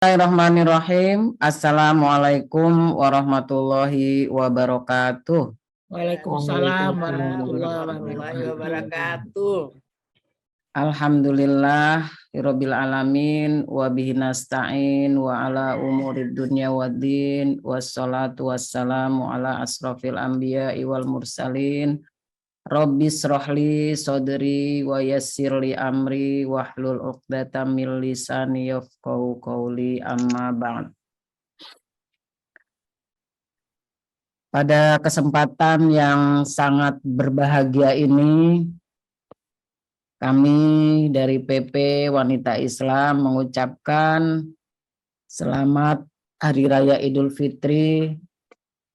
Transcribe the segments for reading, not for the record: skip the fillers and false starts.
Bismillahirrahmanirrahim. Assalamualaikum warahmatullahi wabarakatuh. Waalaikumsalam warahmatullahi wabarakatuh. Alhamdulillah rabbil alamin wa bihi nasta'in wa ala umurid dunya waddin wassalatu wassalamu ala asrofil anbiya'i wal mursalin. Rabbis rohli sodri wa yassirli amri wahlul uqdatam min lisani yafqahu qawli amma ba'd. Pada kesempatan yang sangat berbahagia ini, kami dari PP Wanita Islam mengucapkan selamat Hari Raya Idul Fitri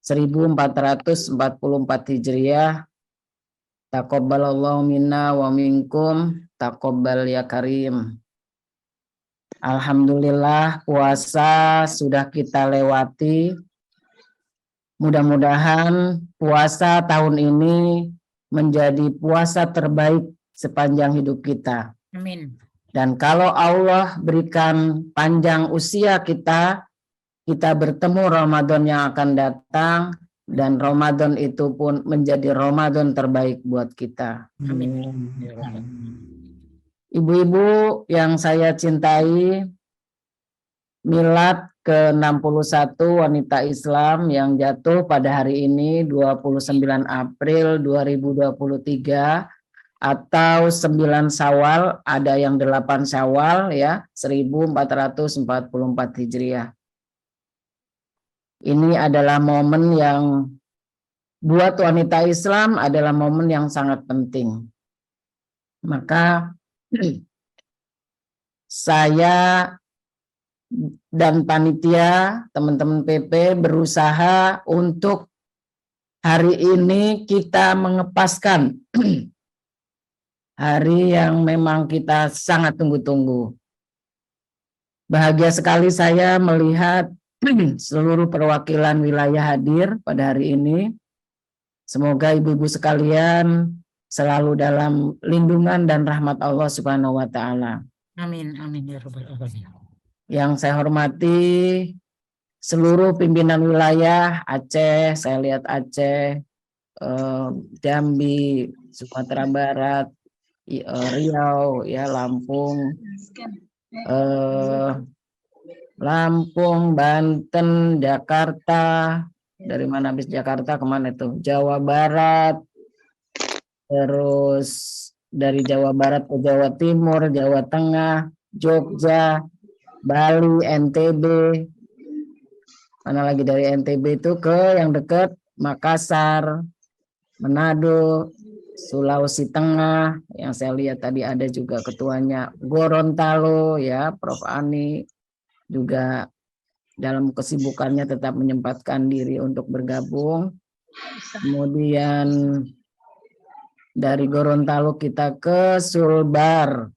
1444 Hijriah. Taqabbalallahu minna wa minkum, taqabbal ya karim. Alhamdulillah puasa sudah kita lewati. Mudah-mudahan puasa tahun ini menjadi puasa terbaik sepanjang hidup kita. Amin. Dan kalau Allah berikan panjang usia kita bertemu Ramadan yang akan datang, dan Ramadan itu pun menjadi Ramadan terbaik buat kita. Amin. Ibu-ibu yang saya cintai, milad ke-61 wanita Islam yang jatuh pada hari ini 29 April 2023 atau 9 Syawal, ada yang 8 Syawal ya, 1444 Hijriah. Ini adalah momen yang buat wanita Islam adalah momen yang sangat penting. Maka saya dan panitia, teman-teman PP berusaha untuk hari ini kita mengepaskan hari yang memang kita sangat tunggu-tunggu. Bahagia sekali saya melihat seluruh perwakilan wilayah hadir pada hari ini. Semoga ibu-ibu sekalian selalu dalam lindungan dan rahmat Allah Subhanahu wa taala. Amin, amin ya rabbal alamin. Yang saya hormati seluruh pimpinan wilayah Aceh, saya lihat Aceh, Jambi, Sumatera Barat, Riau, ya Lampung, Banten, Jakarta, dari mana habis Jakarta kemana itu? Jawa Barat, terus dari Jawa Barat ke Jawa Timur, Jawa Tengah, Jogja, Bali, NTB, mana lagi dari NTB itu ke yang dekat Makassar, Manado, Sulawesi Tengah, yang saya lihat tadi ada juga ketuanya Gorontalo, ya Prof. Ani, juga dalam kesibukannya tetap menyempatkan diri untuk bergabung. Kemudian dari Gorontalo kita ke Sulbar.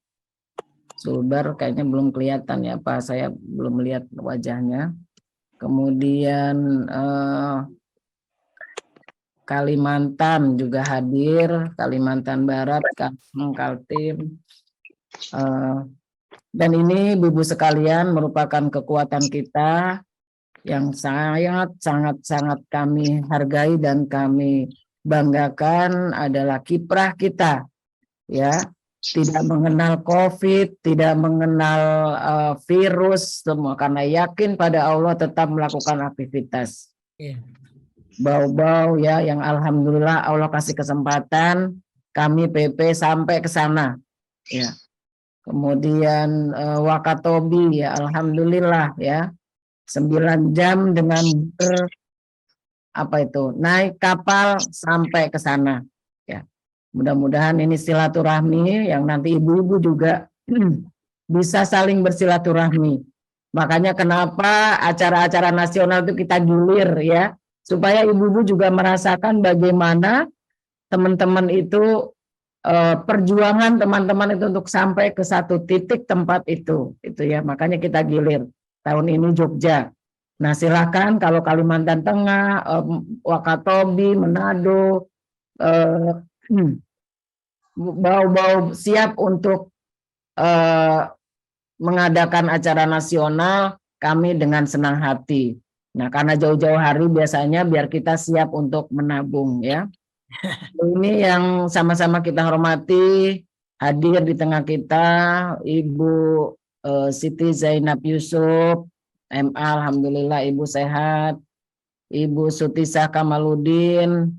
Sulbar kayaknya belum kelihatan ya Pak, saya belum melihat wajahnya. Kemudian Kalimantan juga hadir, Kalimantan Barat, Kaltim. Dan ini ibu-ibu sekalian merupakan kekuatan kita yang sangat kami hargai dan kami banggakan adalah kiprah kita, ya, tidak mengenal COVID, tidak mengenal virus, semua karena yakin pada Allah tetap melakukan aktivitas. Bau-bau ya, yang alhamdulillah Allah kasih kesempatan kami PP sampai ke sana, ya. Kemudian Wakatobi ya, alhamdulillah ya, 9 jam dengan naik kapal sampai ke sana ya. Mudah-mudahan ini silaturahmi yang nanti ibu-ibu juga bisa saling bersilaturahmi. Makanya kenapa acara-acara nasional itu kita gilir ya, supaya ibu-ibu juga merasakan bagaimana teman-teman itu perjuangan teman-teman itu untuk sampai ke satu titik tempat itu ya, makanya kita gilir. Tahun ini Jogja. Nah silakan kalau Kalimantan Tengah, Wakatobi, Manado, bau-bau siap untuk mengadakan acara nasional kami dengan senang hati. Nah, karena jauh-jauh hari biasanya biar kita siap untuk menabung ya. Ini yang sama-sama kita hormati, hadir di tengah kita Ibu Siti Zainab Yusuf, MA, alhamdulillah Ibu sehat. Ibu Sutisah Kamaludin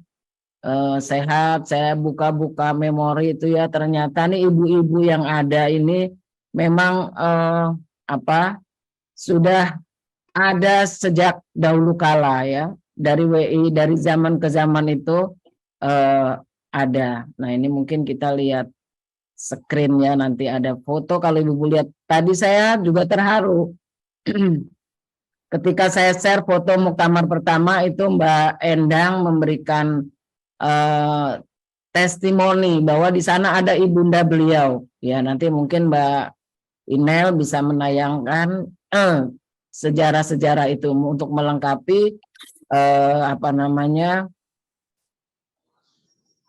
sehat. Saya buka-buka memori itu ya, ternyata nih ibu-ibu yang ada ini memang sudah ada sejak dahulu kala ya, dari WI, dari zaman ke zaman itu ada. Nah, ini mungkin kita lihat screen-nya, nanti ada foto. Kalau ibu lihat tadi saya juga terharu ketika saya share foto muktamar pertama itu Mbak Endang memberikan testimoni bahwa di sana ada ibunda beliau. Ya, nanti mungkin Mbak Inel bisa menayangkan sejarah-sejarah itu untuk melengkapi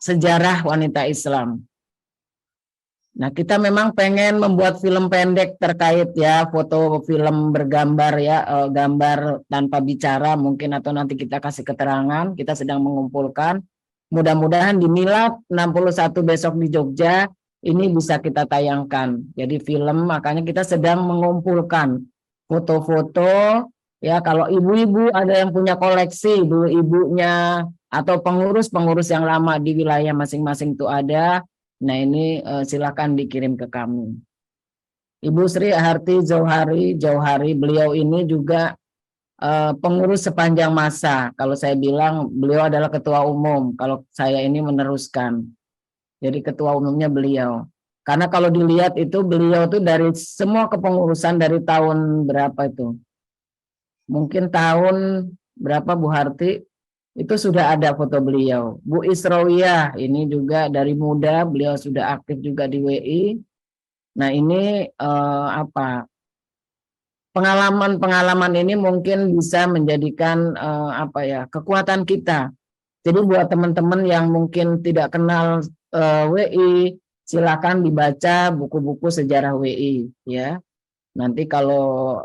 sejarah wanita Islam. Nah, kita memang pengen membuat film pendek terkait ya, foto film bergambar ya, gambar tanpa bicara mungkin, atau nanti kita kasih keterangan. Kita sedang mengumpulkan. Mudah-mudahan di Milad 61 besok di Jogja ini bisa kita tayangkan. Jadi film, makanya kita sedang mengumpulkan foto-foto ya. Kalau ibu-ibu ada yang punya koleksi dulu ibunya, atau pengurus-pengurus yang lama di wilayah masing-masing itu ada. Nah, ini silakan dikirim ke kami. Ibu Sri Harti Jauhari, beliau ini juga pengurus sepanjang masa. Kalau saya bilang beliau adalah ketua umum, kalau saya ini meneruskan. Jadi ketua umumnya beliau. Karena kalau dilihat itu beliau tuh dari semua kepengurusan dari tahun berapa itu? Mungkin tahun berapa Bu Harti? Itu sudah ada foto beliau. Bu Israwiyah ini juga dari muda, beliau sudah aktif juga di WI. Nah, ini pengalaman-pengalaman ini mungkin bisa menjadikan kekuatan kita. Jadi buat teman-teman yang mungkin tidak kenal WI, silakan dibaca buku-buku sejarah WI ya. Nanti kalau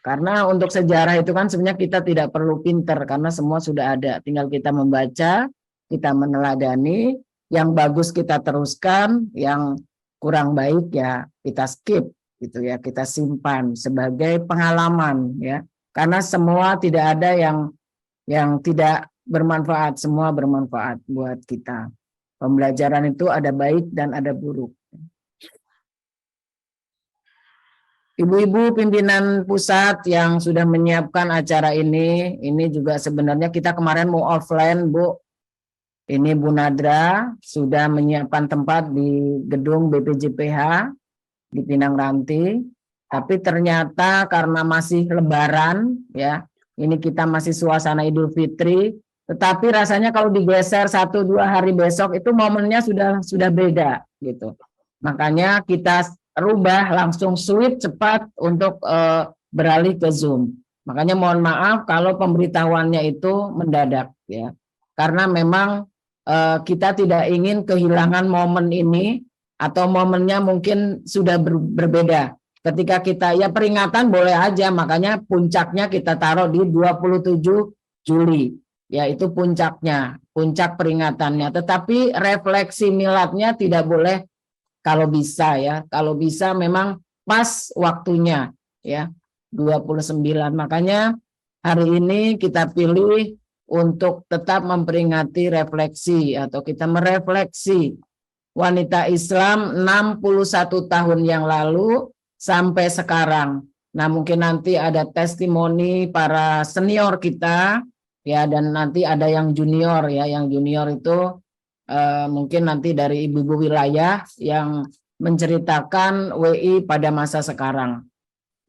karena untuk sejarah itu kan sebenarnya kita tidak perlu pinter karena semua sudah ada. Tinggal kita membaca, kita meneladani, yang bagus kita teruskan, yang kurang baik ya kita skip gitu ya, kita simpan sebagai pengalaman ya. Karena semua tidak ada yang tidak bermanfaat, semua bermanfaat buat kita. Pembelajaran itu ada baik dan ada buruk. Ibu-ibu pimpinan pusat yang sudah menyiapkan acara ini juga sebenarnya kita kemarin mau offline, Bu. Ini Bu Nadra sudah menyiapkan tempat di gedung BPJPH di Pinang Ranti. Tapi ternyata karena masih Lebaran, ya, ini kita masih suasana Idul Fitri. Tetapi rasanya kalau digeser 1-2 hari besok itu momennya sudah beda, gitu. Makanya kita rubah langsung switch cepat untuk beralih ke Zoom. Makanya mohon maaf kalau pemberitahuannya itu mendadak ya. Karena memang kita tidak ingin kehilangan momen ini, atau momennya mungkin sudah berbeda. Ketika kita ya peringatan boleh aja, makanya puncaknya kita taruh di 27 Juli. Ya, itu puncaknya, puncak peringatannya. Tetapi refleksi miladnya tidak boleh. Kalau bisa ya, kalau bisa memang pas waktunya ya, 29. Makanya hari ini kita pilih untuk tetap memperingati refleksi, atau kita merefleksi wanita Islam 61 tahun yang lalu sampai sekarang. Nah, mungkin nanti ada testimoni para senior kita ya, dan nanti ada yang junior ya, yang junior itu mungkin nanti dari ibu-ibu wilayah yang menceritakan WI pada masa sekarang.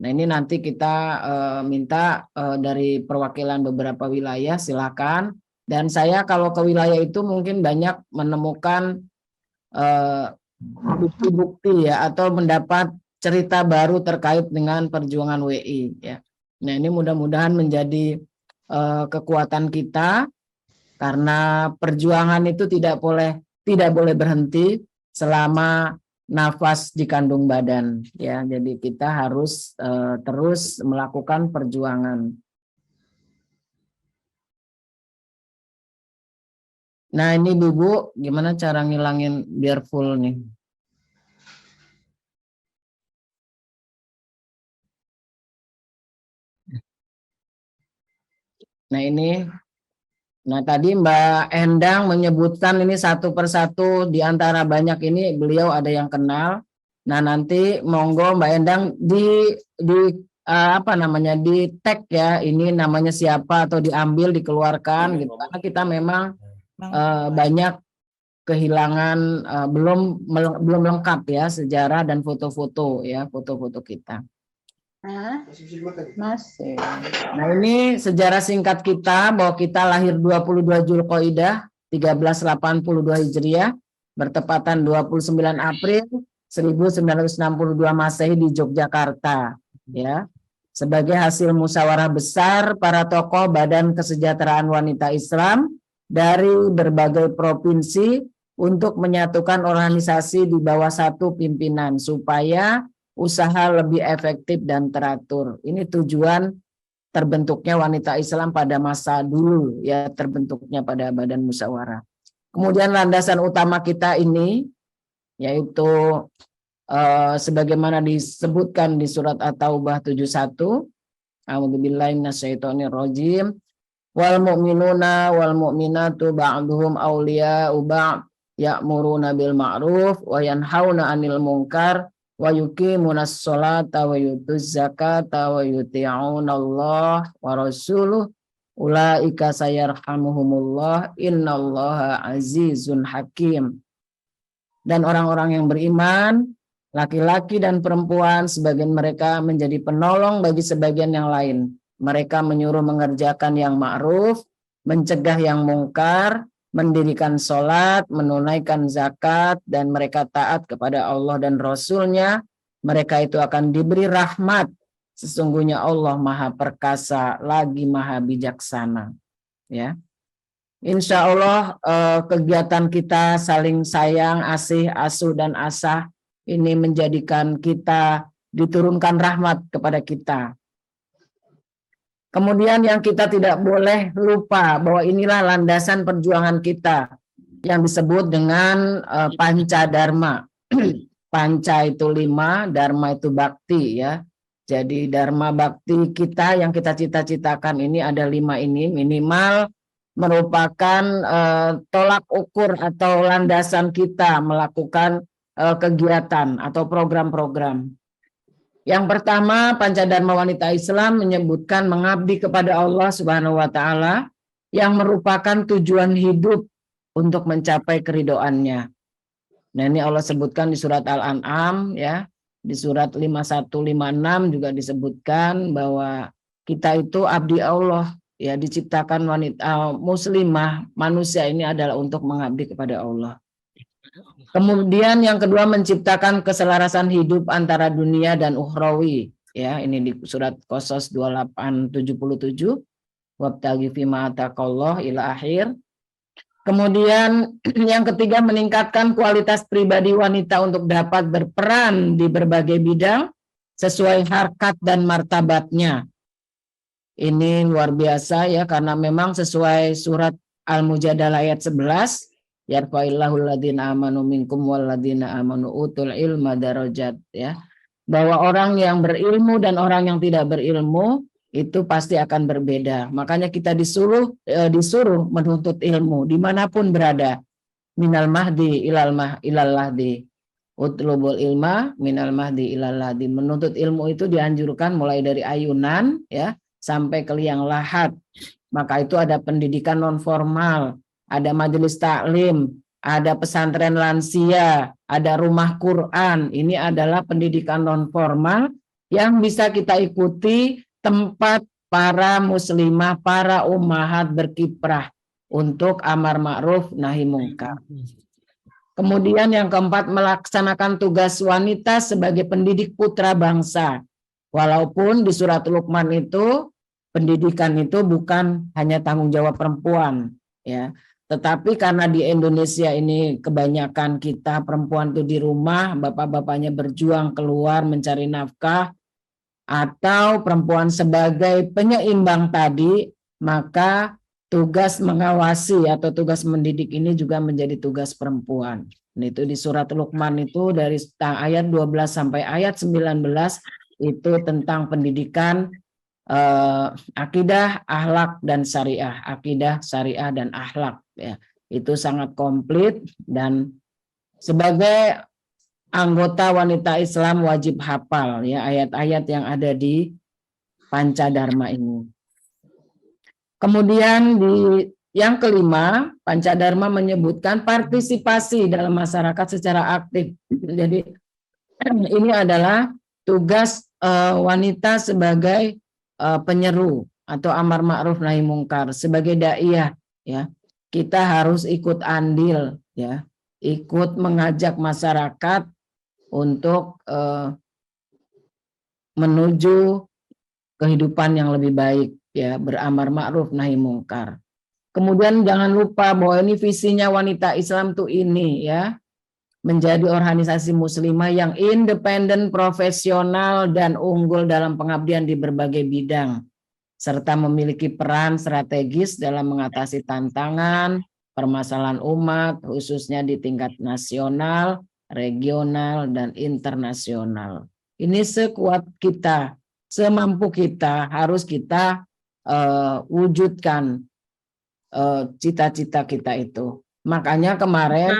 Nah, ini nanti kita minta dari perwakilan beberapa wilayah, silakan. Dan saya kalau ke wilayah itu mungkin banyak menemukan bukti-bukti ya, atau mendapat cerita baru terkait dengan perjuangan WI ya. Nah, ini mudah-mudahan menjadi kekuatan kita. Karena perjuangan itu tidak boleh berhenti selama nafas di kandung badan, ya. Jadi kita harus terus melakukan perjuangan. Nah, ini Bu, gimana cara ngilangin biar full nih? Nah, ini. Nah, tadi Mbak Endang menyebutkan ini satu persatu di antara banyak ini beliau ada yang kenal. Nah, nanti monggo Mbak Endang apa namanya, di tag ya, ini namanya siapa atau diambil dikeluarkan gitu. Karena kita memang banyak kehilangan, belum lengkap ya sejarah dan foto-foto ya, foto-foto kita. Masih. Nah, ini sejarah singkat kita bahwa kita lahir 22 Zulqa'dah 1382 Hijriah bertepatan 29 April 1962 Masehi di Yogyakarta, ya. Sebagai hasil musyawarah besar para tokoh Badan Kesejahteraan Wanita Islam dari berbagai provinsi untuk menyatukan organisasi di bawah satu pimpinan supaya usaha lebih efektif dan teratur. Ini tujuan terbentuknya wanita Islam pada masa dulu, ya, terbentuknya pada badan musyawarah. Kemudian landasan utama kita ini yaitu sebagaimana disebutkan di surat At-Taubah 71, A'udzubillahi minasyaitonirrajim, wal mu'minuna wal mu'minatu ba'duhum awliya'u ba'd ya'muruna bil ma'ruf wa yanhauna 'anil munkar wa yuqimunas sholata wa yutuz zakata wa yuti'unallaha wa rasuluh ulaika sayarhamuhumullah innallaha azizun hakim. Dan orang-orang yang beriman, laki-laki dan perempuan, sebagian mereka menjadi penolong bagi sebagian yang lain. Mereka menyuruh mengerjakan yang ma'ruf, mencegah yang mungkar, mendirikan sholat, menunaikan zakat, dan mereka taat kepada Allah dan Rasul-Nya. Mereka itu akan diberi rahmat. Sesungguhnya Allah Maha Perkasa lagi Maha Bijaksana. Ya, Insya Allah kegiatan kita saling sayang, asih, asuh, dan asah ini menjadikan kita diturunkan rahmat kepada kita. Kemudian yang kita tidak boleh lupa bahwa inilah landasan perjuangan kita yang disebut dengan panca dharma. Panca itu 5, dharma itu bakti ya. Jadi dharma bakti kita yang kita cita-citakan ini ada 5 ini, minimal merupakan tolak ukur atau landasan kita melakukan kegiatan atau program-program. Yang pertama, Panca Dharma Wanita Islam menyebutkan mengabdi kepada Allah Subhanahu wa taala yang merupakan tujuan hidup untuk mencapai keridhoannya. Nah, ini Allah sebutkan di surat Al-An'am ya, di surat 51 56 juga disebutkan bahwa kita itu abdi Allah ya, diciptakan wanita muslimah, manusia ini adalah untuk mengabdi kepada Allah. Kemudian yang kedua menciptakan keselarasan hidup antara dunia dan ukhrawi ya, ini di surat Qasas 2877 wabtaghi fima ataqallah ila akhir. Kemudian yang ketiga meningkatkan kualitas pribadi wanita untuk dapat berperan di berbagai bidang sesuai harkat dan martabatnya. Ini luar biasa ya, karena memang sesuai surat Al-Mujadalah ayat 11, yarfa'illahu alladhina amanu minkum walladhina amanu utul ilma darajat ya, bahwa orang yang berilmu dan orang yang tidak berilmu itu pasti akan berbeda. Makanya kita disuruh menuntut ilmu dimanapun berada, minal mahdi ilal lahdi, utlubul ilma minal mahdi ilal lahdi. Menuntut ilmu itu dianjurkan mulai dari ayunan ya sampai ke liang lahat. Maka itu ada pendidikan non formal, ada majelis taklim, ada pesantren lansia, ada rumah Quran. Ini adalah pendidikan non formal yang bisa kita ikuti, tempat para muslimah, para ummahat berkiprah untuk amar ma'ruf nahi mungkar. Kemudian yang keempat, melaksanakan tugas wanita sebagai pendidik putra bangsa. Walaupun di surat Luqman itu pendidikan itu bukan hanya tanggung jawab perempuan ya, Tetapi karena di Indonesia ini kebanyakan kita perempuan tuh di rumah, bapak-bapaknya berjuang keluar mencari nafkah, atau perempuan sebagai penyeimbang tadi, maka tugas mengawasi atau tugas mendidik ini juga menjadi tugas perempuan. Nah, itu di surat Luqman itu dari ayat 12 sampai ayat 19 itu tentang pendidikan akidah, akhlak dan syariah, akidah, syariah dan akhlak ya. Itu sangat komplit dan sebagai anggota wanita Islam wajib hafal ya ayat-ayat yang ada di Pancadharma ini. Kemudian di yang kelima, Pancadharma menyebutkan partisipasi dalam masyarakat secara aktif. Jadi ini adalah tugas wanita sebagai penyeru atau amar ma'ruf nahi mungkar, sebagai daiyah ya. Kita harus ikut andil ya, ikut mengajak masyarakat untuk menuju kehidupan yang lebih baik ya, beramar ma'ruf nahi mungkar. Kemudian jangan lupa bahwa ini visinya wanita Islam tuh ini ya, menjadi organisasi muslimah yang independen, profesional dan unggul dalam pengabdian di berbagai bidang, serta memiliki peran strategis dalam mengatasi tantangan permasalahan umat khususnya di tingkat nasional, regional dan internasional. Ini sekuat kita, semampu kita harus kita wujudkan cita-cita kita itu. Makanya kemarin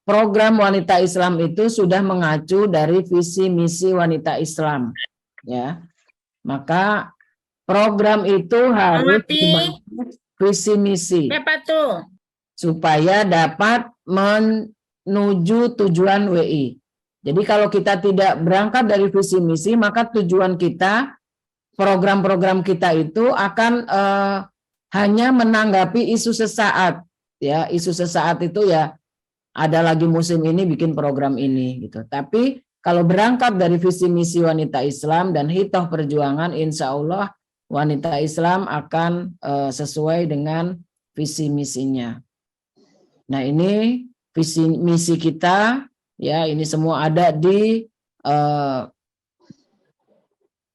program wanita Islam itu sudah mengacu dari visi misi wanita Islam ya. Maka program itu harus visi misi supaya dapat menuju tujuan WI. Jadi kalau kita tidak berangkat dari visi misi, maka tujuan kita, program-program kita itu akan hanya menanggapi isu sesaat ya. Isu sesaat itu ya, ada lagi musim ini bikin program ini gitu. Tapi kalau berangkat dari visi misi wanita Islam dan hitoh perjuangan, insya Allah wanita Islam akan sesuai dengan visi misinya. Nah, ini visi misi kita ya, ini semua ada di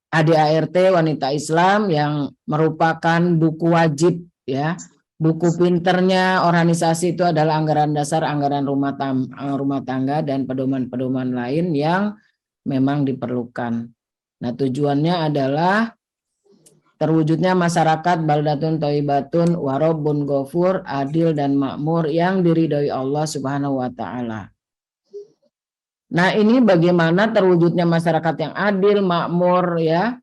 ADART Wanita Islam yang merupakan buku wajib ya. Buku pinternya organisasi itu adalah anggaran dasar, anggaran rumah tangga dan pedoman-pedoman lain yang memang diperlukan. Nah, tujuannya adalah terwujudnya masyarakat baldatun thayyibatun warobun ghafur, adil dan makmur yang diridhoi Allah Subhanahu wa taala. Nah, ini bagaimana terwujudnya masyarakat yang adil, makmur ya.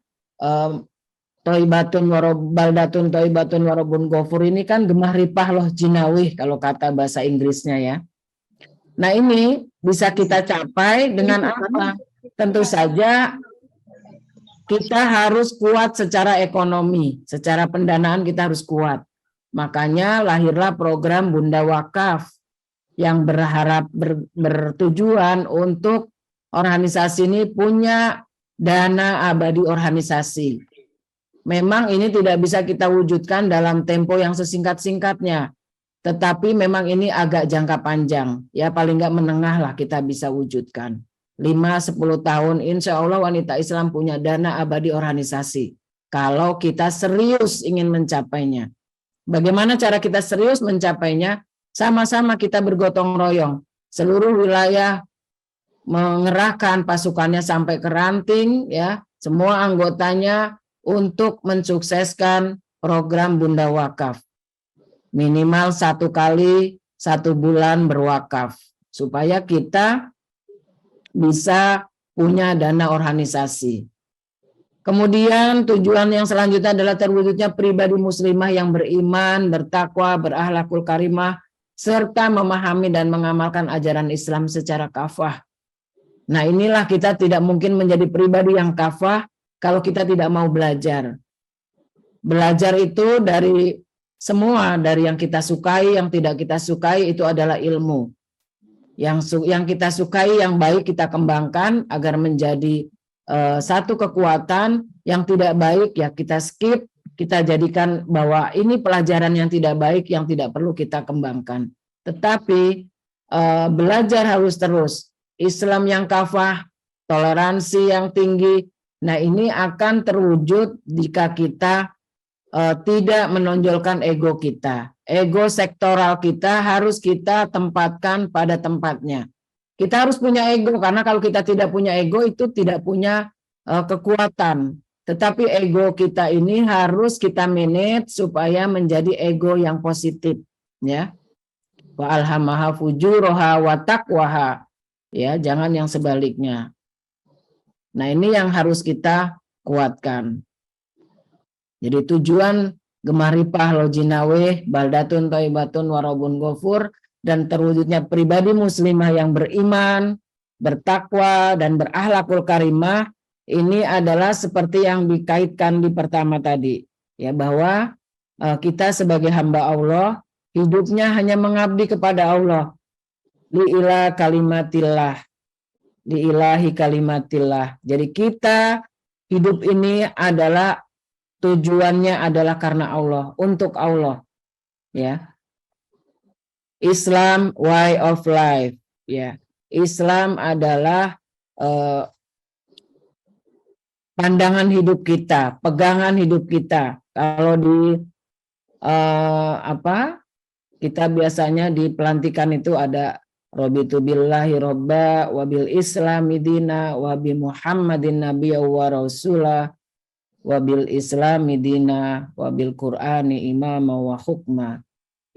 Thayyibatun baldatun thayyibatun warobun ghafur ini kan gemah ripah loh jinawih kalau kata bahasa Inggrisnya ya. Nah, ini bisa kita capai dengan apa? Tentu saja kita harus kuat secara ekonomi, secara pendanaan kita harus kuat. Makanya lahirlah program Bunda Wakaf yang bertujuan untuk organisasi ini punya dana abadi organisasi. Memang ini tidak bisa kita wujudkan dalam tempo yang sesingkat-singkatnya, tetapi memang ini agak jangka panjang, ya paling nggak menengah lah kita bisa wujudkan. 5-10 tahun insya Allah wanita Islam punya dana abadi organisasi kalau kita serius ingin mencapainya. Bagaimana cara kita serius mencapainya? Sama-sama kita bergotong royong, seluruh wilayah mengerahkan pasukannya sampai ke ranting ya, semua anggotanya untuk mensukseskan program Bunda Wakaf. Minimal 1 kali 1 bulan berwakaf supaya kita bisa punya dana organisasi. Kemudian tujuan yang selanjutnya adalah terwujudnya pribadi muslimah yang beriman, bertakwa, berakhlakul karimah, serta memahami dan mengamalkan ajaran Islam secara kafah. Nah, inilah kita tidak mungkin menjadi pribadi yang kafah kalau kita tidak mau belajar. Belajar itu dari semua, dari yang kita sukai, yang tidak kita sukai itu adalah ilmu. Yang kita sukai, yang baik kita kembangkan agar menjadi satu kekuatan, yang tidak baik ya kita skip, kita jadikan bahwa ini pelajaran yang tidak baik yang tidak perlu kita kembangkan. Tetapi belajar harus terus. Islam yang kafah, toleransi yang tinggi. Nah, ini akan terwujud jika kita tidak menonjolkan ego kita. Ego sektoral kita harus kita tempatkan pada tempatnya. Kita harus punya ego, karena kalau kita tidak punya ego itu tidak punya kekuatan. Tetapi ego kita ini harus kita manage supaya menjadi ego yang positif, ya. Wa alhamaha fujuraha wa taqwaha. Ya, jangan yang sebaliknya. Nah, ini yang harus kita kuatkan. Jadi tujuan Gemaripah Lojinawe Baldatun Thayyibatun Warabun Ghafur, dan terwujudnya pribadi muslimah yang beriman, bertakwa dan berakhlakul karimah, ini adalah seperti yang dikaitkan di pertama tadi, ya, bahwa kita sebagai hamba Allah hidupnya hanya mengabdi kepada Allah. Li'ilah kalimatillah, li'ilahi kalimatillah. Jadi kita hidup ini adalah tujuannya adalah karena Allah, untuk Allah, ya. Islam way of life, ya. Islam adalah pandangan hidup kita, pegangan hidup kita. Kalau di kita biasanya di pelantikan itu ada Robitu billahi robba wabil islami dina wabi muhammadin nabiyya wa rasulah wabil islami dina wabil qur'ani imama wa hukma.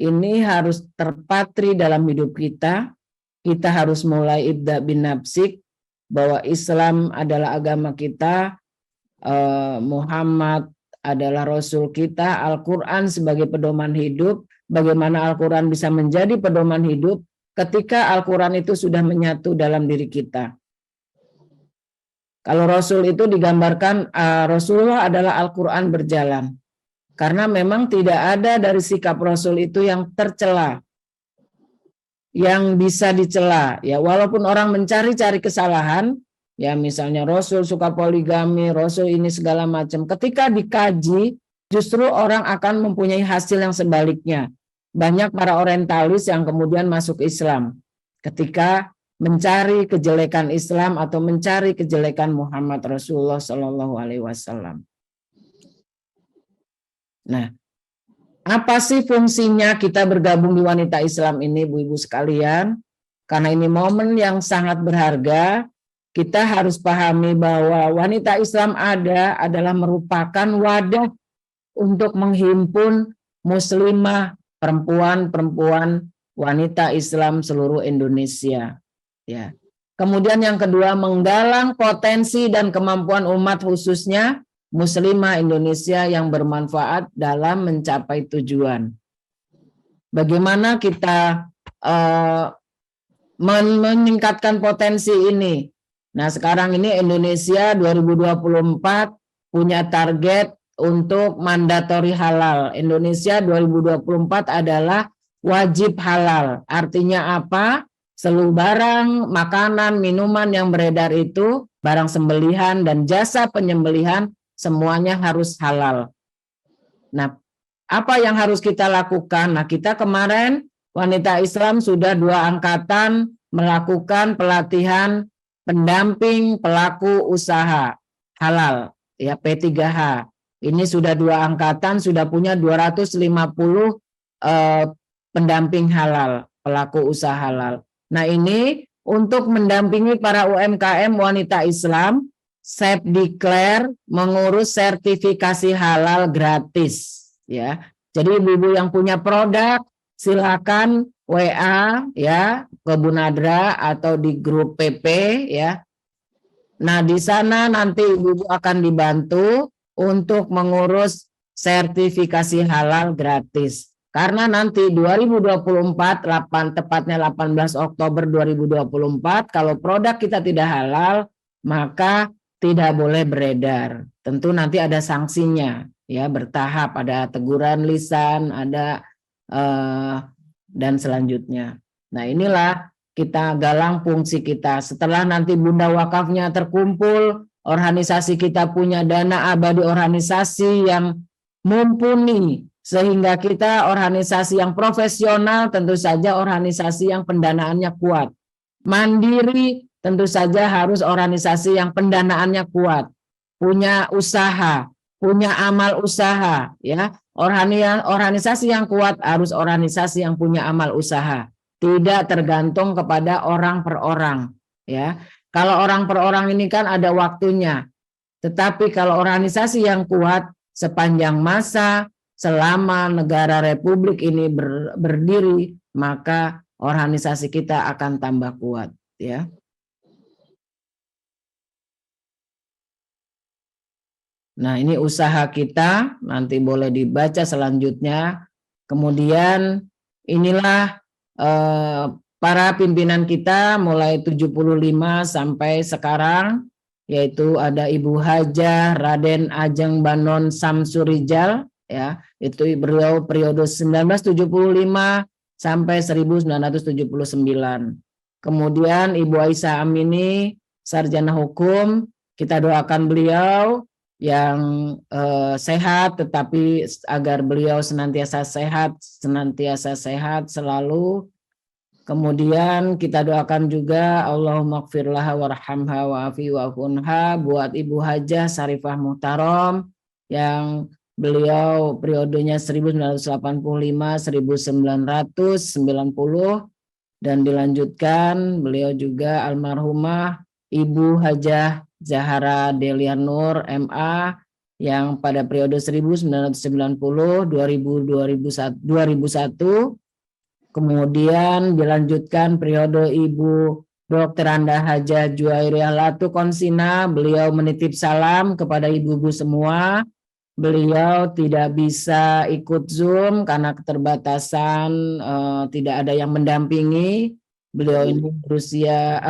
Ini harus terpatri dalam hidup kita. Kita harus mulai ibda bin nafsik, bahwa Islam adalah agama kita, Muhammad adalah Rasul kita, Al-Quran sebagai pedoman hidup. Bagaimana Al-Quran bisa menjadi pedoman hidup ketika Al-Quran itu sudah menyatu dalam diri kita. Kalau Rasul itu digambarkan, Rasulullah adalah Al-Quran berjalan. Karena memang tidak ada dari sikap Rasul itu yang tercela, yang bisa dicela. Ya, walaupun orang mencari-cari kesalahan, ya misalnya Rasul suka poligami, Rasul ini segala macam. Ketika dikaji, justru orang akan mempunyai hasil yang sebaliknya. Banyak para orientalis yang kemudian masuk Islam ketika mencari kejelekan Islam atau mencari kejelekan Muhammad Rasulullah Shallallahu Alaihi Wasallam. Nah, apa sih fungsinya kita bergabung di Wanita Islam ini, Bu-ibu sekalian? Karena ini momen yang sangat berharga, kita harus pahami bahwa Wanita Islam adalah merupakan wadah untuk menghimpun muslimah, perempuan-perempuan wanita Islam seluruh Indonesia. Ya. Kemudian yang kedua, menggalang potensi dan kemampuan umat, khususnya muslimah Indonesia yang bermanfaat dalam mencapai tujuan. Bagaimana kita meningkatkan potensi ini? Nah, sekarang ini Indonesia 2024 punya target untuk mandatori halal. Indonesia 2024 adalah wajib halal. Artinya apa? Seluruh barang, makanan, minuman yang beredar itu, barang sembelihan dan jasa penyembelihan, semuanya harus halal. Nah, apa yang harus kita lakukan? Nah, kita kemarin Wanita Islam sudah 2 angkatan melakukan pelatihan pendamping pelaku usaha halal, ya, P3H. Ini sudah 2 angkatan, sudah punya 250 pendamping halal, pelaku usaha halal. Nah, ini untuk mendampingi para UMKM wanita Islam, Sepdikler mengurus sertifikasi halal gratis, ya. Jadi ibu-ibu yang punya produk silakan WA, ya, ke Bu Nadra atau di grup PP, ya. Nah, di sana nanti ibu-ibu akan dibantu untuk mengurus sertifikasi halal gratis. Karena nanti 2024, tepatnya 18 Oktober 2024, kalau produk kita tidak halal, maka tidak boleh beredar. Tentu nanti ada sanksinya, ya, bertahap, ada teguran lisan, ada dan selanjutnya. Nah, inilah kita galang fungsi kita. Setelah nanti Bunda Wakafnya terkumpul, organisasi kita punya dana abadi organisasi yang mumpuni, sehingga kita organisasi yang profesional, tentu saja organisasi yang pendanaannya kuat. Mandiri, tentu saja harus organisasi yang pendanaannya kuat, punya usaha, punya amal usaha, ya. Organisasi yang kuat harus organisasi yang punya amal usaha, tidak tergantung kepada orang per orang, ya. Kalau orang per orang ini kan ada waktunya, tetapi kalau organisasi yang kuat sepanjang masa selama negara Republik ini berdiri, maka organisasi kita akan tambah kuat, ya. Nah, ini usaha kita, nanti boleh dibaca selanjutnya. Kemudian inilah para pimpinan kita mulai 75 sampai sekarang, yaitu ada Ibu Hajah Raden Ajeng Banon Samsurijal, ya, itu beliau periode 1975 sampai 1979. Kemudian Ibu Aisyah Amini, sarjana hukum, kita doakan beliau yang sehat, tetapi agar beliau senantiasa sehat selalu. Kemudian kita doakan juga Allahumma gfirlaha warhamha wa'afi wa'funha buat Ibu Hajah Sarifah Muhtarom yang beliau periodenya 1985-1990, dan dilanjutkan beliau juga almarhumah Ibu Hajah Zahara Delia Nur MA yang pada periode 1990-2001. Kemudian dilanjutkan periode Ibu Dr. Anda Hajah Juwairiyah Latu Konsina, beliau menitip salam kepada ibu-ibu semua. Beliau tidak bisa ikut Zoom karena keterbatasan, tidak ada yang mendampingi. Beliau ini berusia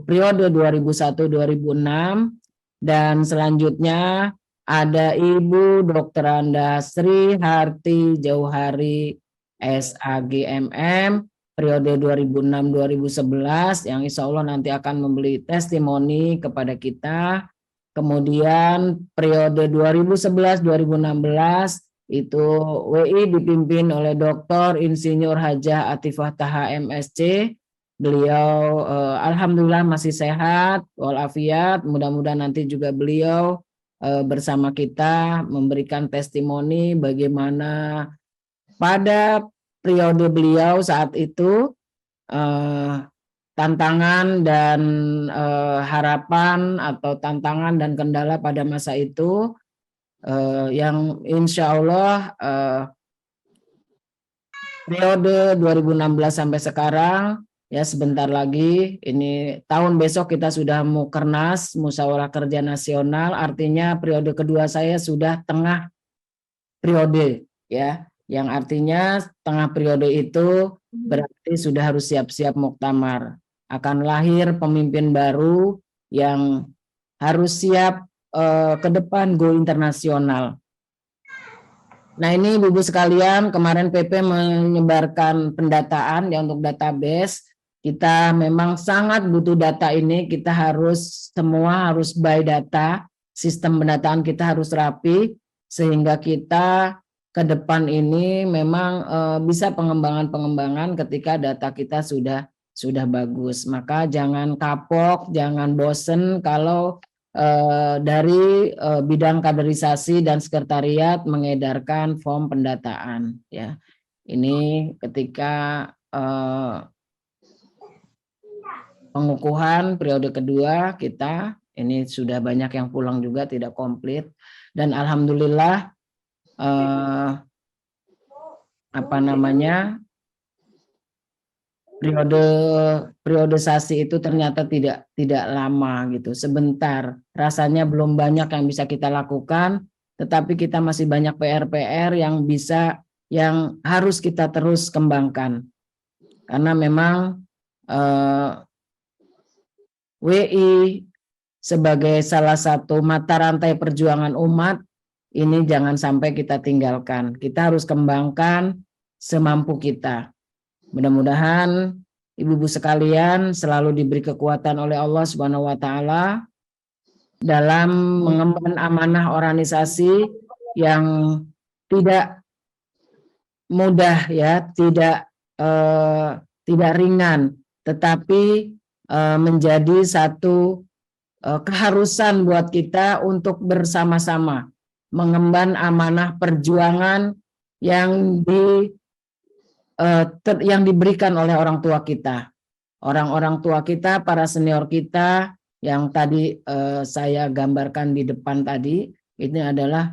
periode 2001-2006, dan selanjutnya ada Ibu Dr. Anda Sri Harti Jauhari SAGMM periode 2006-2011 yang insya Allah nanti akan memberi testimoni kepada kita. Kemudian periode 2011-2016 itu WI dipimpin oleh Dr. Insinyur Hajah Atifah Taha MSc. Beliau alhamdulillah masih sehat walafiat. Mudah-mudahan nanti juga beliau bersama kita memberikan testimoni bagaimana pada periode beliau saat itu tantangan dan harapan atau tantangan dan kendala pada masa itu yang insya Allah periode 2016 sampai sekarang, ya sebentar lagi, ini tahun besok kita sudah Mukernas, Musyawarah Kerja Nasional, artinya periode kedua saya sudah tengah periode, ya, yang artinya tengah periode itu berarti sudah harus siap-siap muktamar. Akan lahir pemimpin baru yang harus siap ke depan go internasional. Nah ini Ibu-ibu sekalian, kemarin PP menyebarkan pendataan ya untuk database. Kita memang sangat butuh data ini, kita harus semua harus by data, sistem pendataan kita harus rapi sehingga kita ke depan ini memang bisa pengembangan-pengembangan ketika data kita sudah bagus. Maka jangan kapok, jangan bosen kalau dari bidang kaderisasi dan sekretariat mengedarkan form pendataan, ya. Ini ketika pengukuhan periode kedua kita ini sudah banyak yang pulang juga tidak komplit, dan alhamdulillah periodisasi itu ternyata tidak lama gitu, sebentar. Rasanya belum banyak yang bisa kita lakukan, tetapi kita masih banyak PR-PR yang harus kita terus kembangkan. Karena memang WI sebagai salah satu mata rantai perjuangan umat ini jangan sampai kita tinggalkan. Kita harus kembangkan semampu kita. Mudah-mudahan ibu-ibu sekalian selalu diberi kekuatan oleh Allah Subhanahu wa taala dalam mengemban amanah organisasi yang tidak mudah ya, tidak ringan, tetapi menjadi satu keharusan buat kita untuk bersama-sama mengemban amanah perjuangan yang yang diberikan oleh orang tua kita, orang-orang tua kita, para senior kita yang tadi saya gambarkan di depan tadi. Ini adalah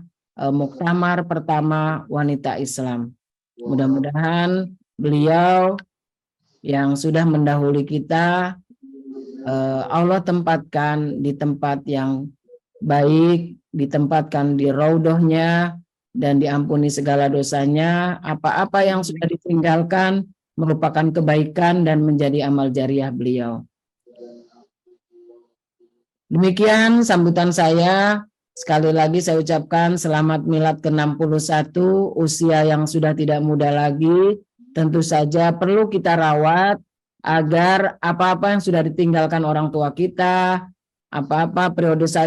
muktamar pertama wanita Islam. Mudah-mudahan beliau yang sudah mendahului kita, Allah tempatkan di tempat yang baik, ditempatkan di raudhahnya dan diampuni segala dosanya. Apa-apa yang sudah ditinggalkan merupakan kebaikan dan menjadi amal jariah beliau. Demikian sambutan saya. Sekali lagi saya ucapkan selamat milad ke-61, usia yang sudah tidak muda lagi. Tentu saja perlu kita rawat agar apa-apa yang sudah ditinggalkan orang tua kita, apa-apa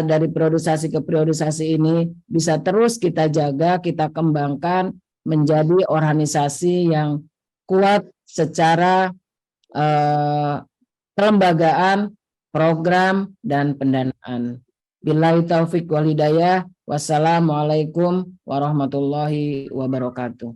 dari periodisasi ke periodisasi ini bisa terus kita jaga, kita kembangkan menjadi organisasi yang kuat secara kelembagaan, program, dan pendanaan. Billahi taufik wal hidayah. Wassalamualaikum warahmatullahi wabarakatuh.